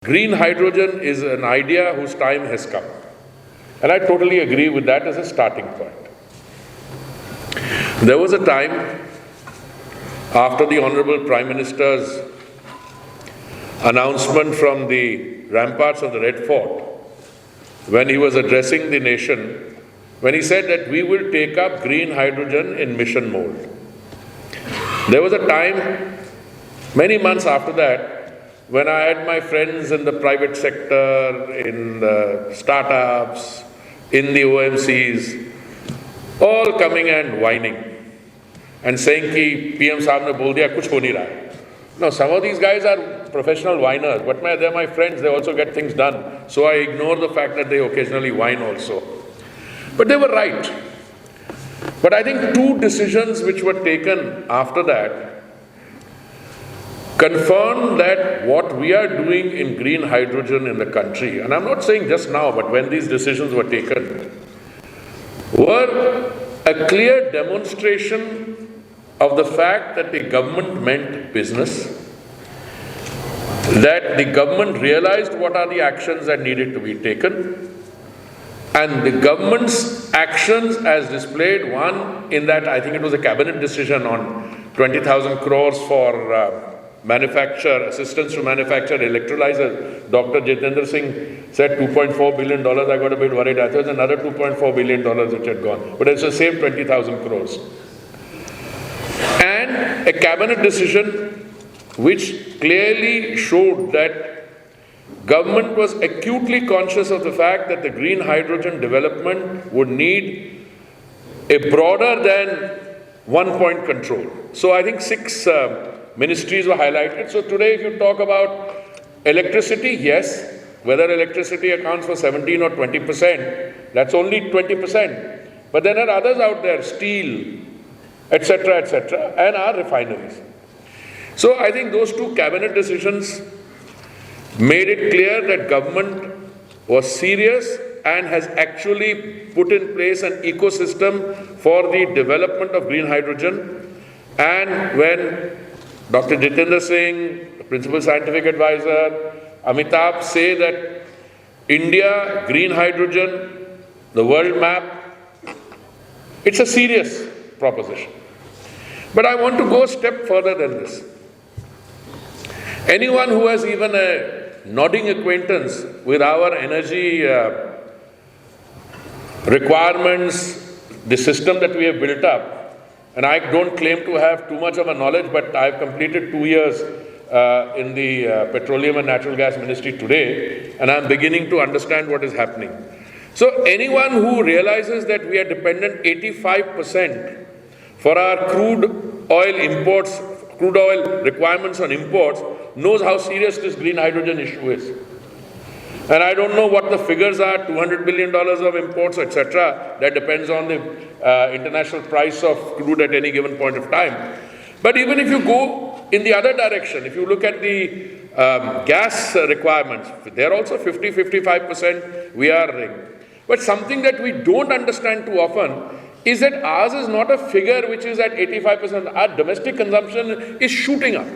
Green hydrogen is an idea whose time has come. And I totally agree with that as a starting point. There was a time after the Honorable Prime Minister's announcement from the ramparts of the Red Fort, when he was addressing the nation, when he said that we will take up green hydrogen in mission mode. There was a time, many months after that, when I had my friends in the private sector, in the startups, in the OMCs, all coming and whining and saying ki PM Saab ne bol diya, kuch ho nahi raha. Now, some of these guys are professional whiners, but they're my friends, they also get things done. So I ignore the fact that they occasionally whine also. But they were right. But I think two decisions which were taken after that confirmed that what we are doing in green hydrogen in the country, and I'm not saying just now, but when these decisions were taken, were a clear demonstration of the fact that the government meant business, that the government realized what are the actions that needed to be taken, and the government's actions as displayed, one, in that I think it was a cabinet decision on 20,000 crores for assistance to manufacture electrolyzers. Dr. Jitendra Singh said $2.4 billion. I got a bit worried. I thought there was another $2.4 billion which had gone. But it's the same 20,000 crores. And a cabinet decision which clearly showed that government was acutely conscious of the fact that the green hydrogen development would need a broader than one-point control. So I think six ministries were highlighted. So today if you talk about electricity, yes, whether electricity accounts for 17 or 20%, that's only 20%. But then there are others out there, steel, etc., and our refineries. So I think those two cabinet decisions made it clear that government was serious and has actually put in place an ecosystem for the development of green hydrogen. And when Dr. Jitendra Singh, the Principal Scientific Advisor, Amitabh say that India, green hydrogen, the world map, it's a serious proposition. But I want to go a step further than this. Anyone who has even a nodding acquaintance with our energy requirements, the system that we have built up, and I don't claim to have too much of a knowledge, but I've completed 2 years in the Petroleum and Natural Gas Ministry today, and I'm beginning to understand what is happening. So anyone who realizes that we are dependent 85% for our crude oil imports, crude oil requirements on imports, knows how serious this green hydrogen issue is. And I don't know what the figures are, $200 billion of imports, etc. That depends on the international price of crude at any given point of time. But even if you go in the other direction, if you look at the gas requirements, they're also 50-55% we are ring. But something that we don't understand too often is that ours is not a figure which is at 85%. Our domestic consumption is shooting up.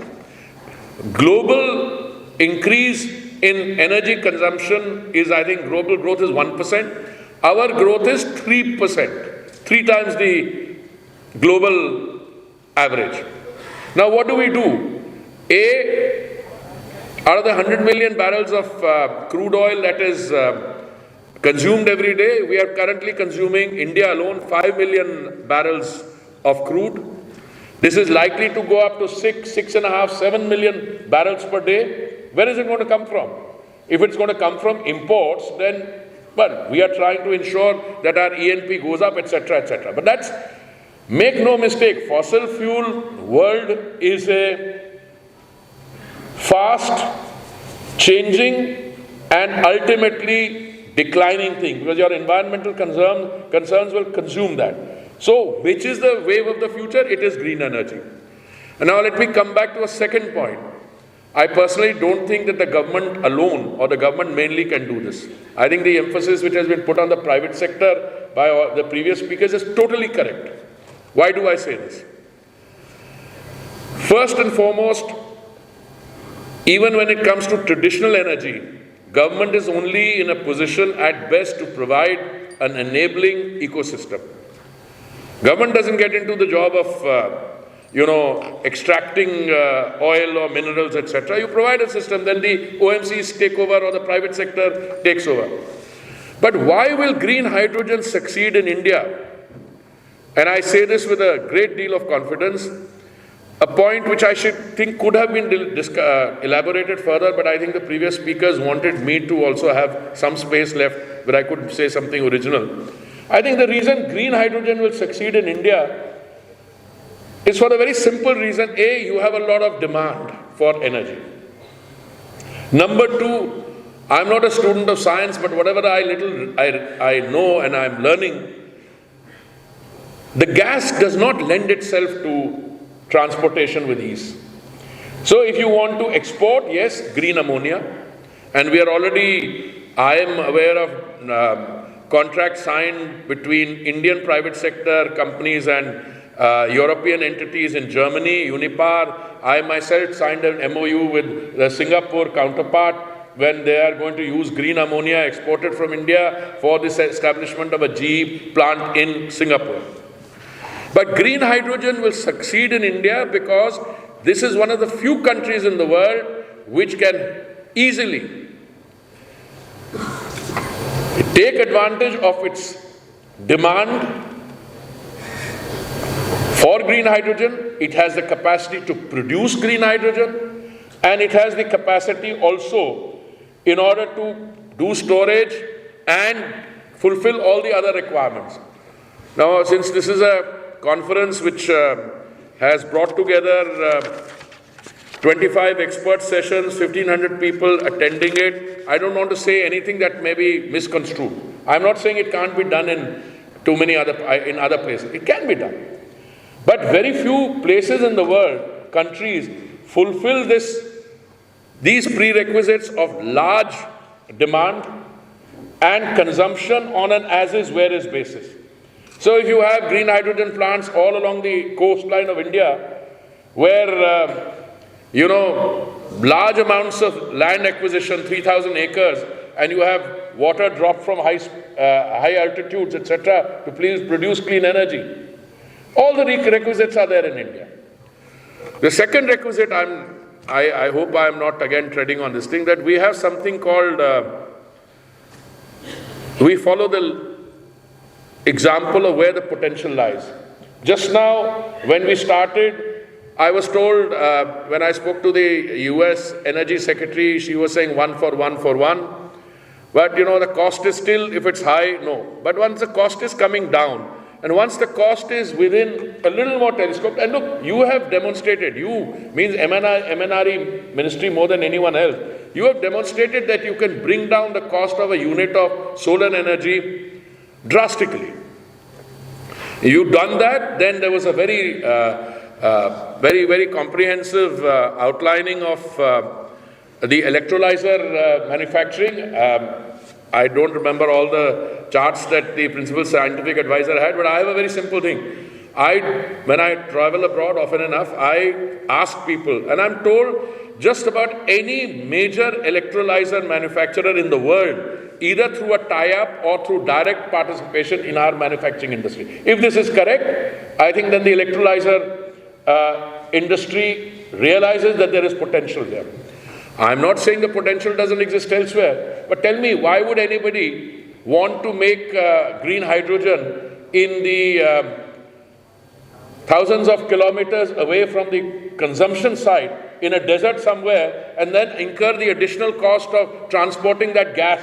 Global increase in energy consumption is, I think, global growth is 1%. Our growth is 3%, 3 times the global average. Now, what do? Out of the 100 million barrels of crude oil that is consumed every day, we are currently consuming, India alone, 5 million barrels of crude. This is likely to go up to 6.5, 7 million barrels per day. Where is it going to come from? If it's going to come from imports, then, well, we are trying to ensure that our E&P goes up, etc., etc. But that's, make no mistake, fossil fuel world is a fast changing and ultimately declining thing, because your environmental concerns will consume that. So, which is the wave of the future? It is green energy. And now let me come back to a second point. I personally don't think that the government alone or the government mainly can do this. I think the emphasis which has been put on the private sector by the previous speakers is totally correct. Why do I say this? First and foremost, Even when it comes to traditional energy, government is only in a position at best to provide an enabling ecosystem. Government doesn't get into the job of, extracting oil or minerals, etc. You provide a system, then the OMCs take over or the private sector takes over. But why will green hydrogen succeed in India? And I say this with a great deal of confidence, a point which I should think could have been elaborated further, but I think the previous speakers wanted me to also have some space left where I could say something original. I think the reason green hydrogen will succeed in India is for a very simple reason. A, you have a lot of demand for energy. Number two, I'm not a student of science, but whatever I know and I'm learning, the gas does not lend itself to transportation with ease. So if you want to export, yes, green ammonia, and we are already, I am aware of contracts signed between Indian private sector companies and European entities in Germany, Unipar. I myself signed an MOU with the Singapore counterpart when they are going to use green ammonia exported from India for this establishment of a GE plant in Singapore. But green hydrogen will succeed in India because this is one of the few countries in the world which can easily take advantage of its demand for green hydrogen. It has the capacity to produce green hydrogen, and it has the capacity also in order to do storage and fulfill all the other requirements. Now, since this is a conference which has brought together 25 expert sessions, 1,500 people attending it, I don't want to say anything that may be misconstrued. I'm not saying it can't be done in other places. It can be done. But very few places in the world, countries, fulfill these prerequisites of large demand and consumption on an as-is, where-is basis. So if you have green hydrogen plants all along the coastline of India, where, large amounts of land acquisition, 3,000 acres, and you have water dropped from high altitudes, etc., to please produce clean energy. All the requisites are there in India. The second requisite, I hope I am not again treading on this thing, that we have something called, we follow the example of where the potential lies. Just now, when we started, I was told, when I spoke to the US Energy Secretary, she was saying 1 for 1 for 1. But the cost is still, if it's high, no. But once the cost is coming down, and once the cost is within a little more telescope, and look, you have demonstrated, you means MNRE ministry more than anyone else, you have demonstrated that you can bring down the cost of a unit of solar energy drastically. You've done that, then there was a very, very comprehensive outlining of the electrolyzer manufacturing. I don't remember all the charts that the principal scientific advisor had, but I have a very simple thing. When I travel abroad often enough, I ask people, and I'm told just about any major electrolyzer manufacturer in the world, either through a tie-up or through direct participation in our manufacturing industry. If this is correct, I think then the electrolyzer industry realizes that there is potential there. I'm not saying the potential doesn't exist elsewhere, but tell me, why would anybody want to make green hydrogen in the thousands of kilometers away from the consumption site in a desert somewhere and then incur the additional cost of transporting that gas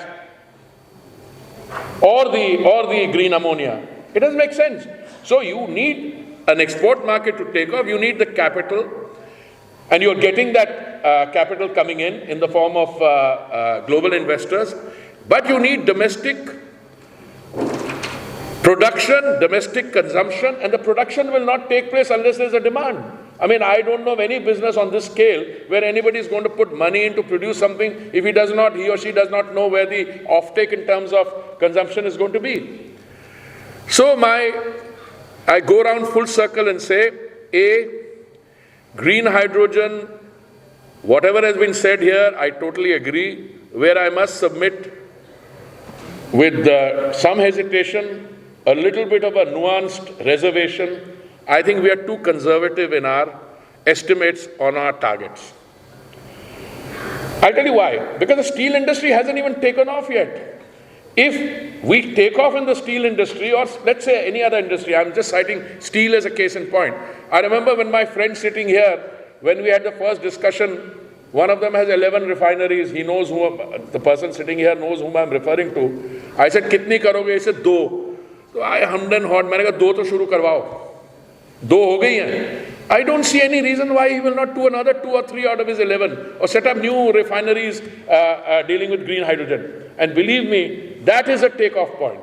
or the green ammonia? It doesn't make sense. So you need an export market to take off, you need the capital, and you're getting that capital coming in the form of global investors, but you need domestic production, domestic consumption, and the production will not take place unless there's a demand. I mean, I don't know of any business on this scale where anybody is going to put money in to produce something if he or she does not know where the offtake in terms of consumption is going to be. So I go around full circle and say, A, green hydrogen Whatever has been said here, I totally agree. Where I must submit with some hesitation, a little bit of a nuanced reservation, I think we are too conservative in our estimates on our targets. I'll tell you why. Because the steel industry hasn't even taken off yet. If we take off in the steel industry, or let's say any other industry, I'm just citing steel as a case in point. I remember when my friend sitting here, when we had the first discussion, one of them has 11 refineries. He knows the person sitting here knows whom I'm referring to. I said, "Kitni karoge?" He said, "Do." So I hummed and hawed. मैंने कहा, "दो तो शुरू करवाओ." दो हो गई हैं. I don't see any reason why he will not do another 2 or 3 out of his 11 or set up new refineries dealing with green hydrogen. And believe me, that is a takeoff point.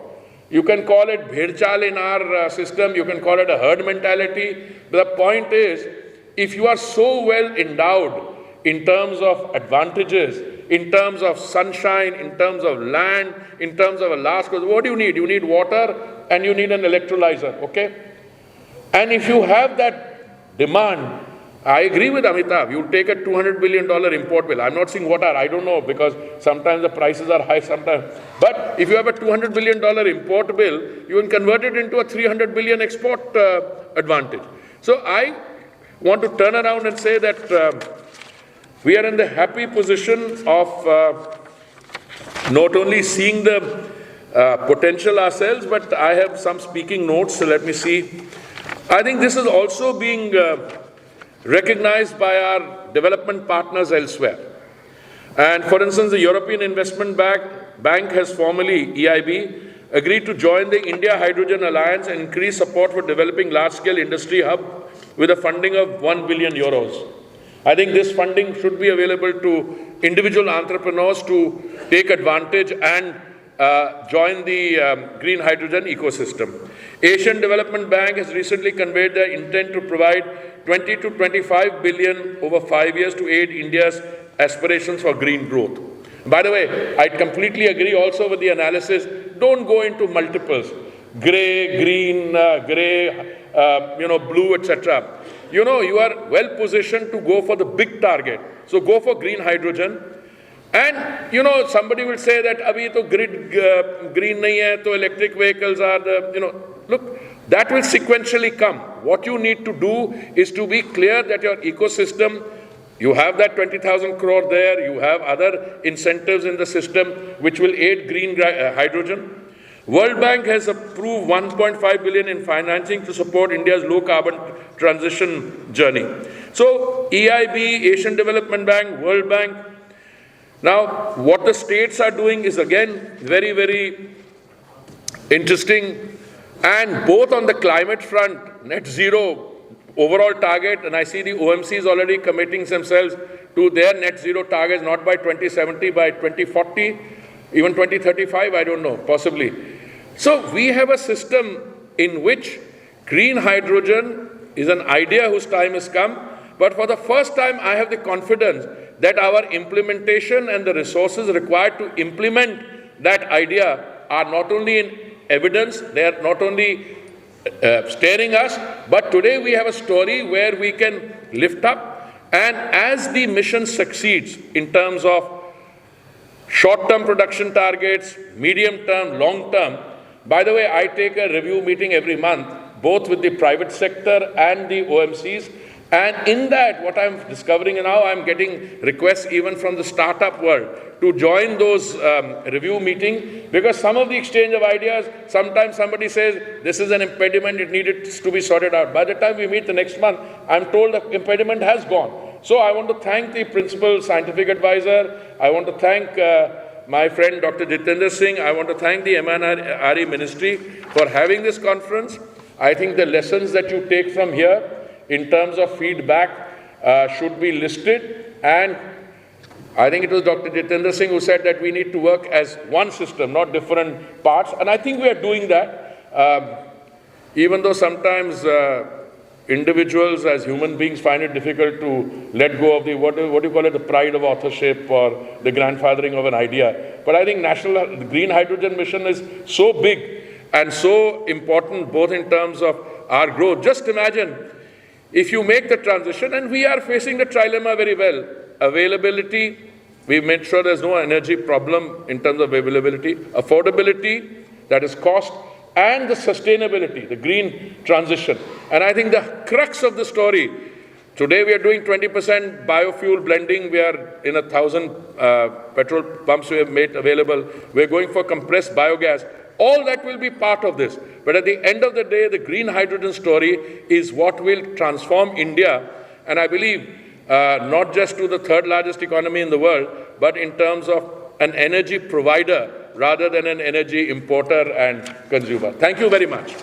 You can call it bhedchal in our system, you can call it a herd mentality. But the point is, if you are so well endowed in terms of advantages, in terms of sunshine, in terms of land, in terms of a last cause, what do you need? You need water and you need an electrolyzer, okay? And if you have that demand, I agree with Amitabh, you take a $200 billion import bill. I'm not saying what are, I don't know, because sometimes the prices are high, sometimes. But if you have a $200 billion import bill, you can convert it into a $300 billion export advantage. So I want to turn around and say that we are in the happy position of not only seeing the potential ourselves, but I have some speaking notes, so let me see. I think this is also being recognized by our development partners elsewhere. And for instance, the European Investment Bank has formally, EIB, agreed to join the India Hydrogen Alliance and increase support for developing large-scale industry hub with a funding of 1 billion euros. I think this funding should be available to individual entrepreneurs to take advantage and join the green hydrogen ecosystem. Asian Development Bank has recently conveyed their intent to provide 20 to 25 billion over 5 years to aid India's aspirations for green growth. By the way, I completely agree also with the analysis. Don't go into multiples, gray, green, blue, etc. You are well positioned to go for the big target. So go for green hydrogen. And, somebody will say that, abhi to grid green nahi hai, to electric vehicles are look, that will sequentially come. What you need to do is to be clear that your ecosystem, you have that 20,000 crore there, you have other incentives in the system which will aid green hydrogen. World Bank has approved 1.5 billion in financing to support India's low carbon transition journey. So EIB, Asian Development Bank, World Bank. Now, what the states are doing is again very, very interesting. And both on the climate front, net zero overall target, and I see the OMCs already committing themselves to their net zero targets, not by 2070, by 2040, even 2035, I don't know, possibly. So we have a system in which green hydrogen is an idea whose time has come, but for the first time I have the confidence that our implementation and the resources required to implement that idea are not only in evidence, they are not only staring us, but today we have a story where we can lift up, and as the mission succeeds in terms of short-term production targets, medium-term, long-term. By the way, I take a review meeting every month, both with the private sector and the OMCs. And in that, what I'm discovering now, I'm getting requests even from the startup world to join those review meetings, because some of the exchange of ideas, sometimes somebody says, this is an impediment, it needed to be sorted out. By the time we meet the next month, I'm told the impediment has gone. So I want to thank the principal scientific advisor. I want to thank my friend Dr. Jitendra Singh. I want to thank the MNRE Ministry for having this conference. I think the lessons that you take from here in terms of feedback should be listed, and I think it was Dr. Jitendra Singh who said that we need to work as one system, not different parts, and I think we are doing that, even though sometimes individuals as human beings find it difficult to let go of the, what do you call it, the pride of authorship or the grandfathering of an idea. But I think the Green Hydrogen Mission is so big and so important both in terms of our growth. Just imagine, if you make the transition, and we are facing the trilemma very well, availability, we made sure there's no energy problem in terms of availability, affordability, that is cost, and the sustainability, the green transition. And I think the crux of the story, today we are doing 20% biofuel blending. We are in 1,000 petrol pumps we have made available. We're going for compressed biogas. All that will be part of this. But at the end of the day, the green hydrogen story is what will transform India. And I believe not just to the third largest economy in the world, but in terms of an energy provider rather than an energy importer and consumer. Thank you very much.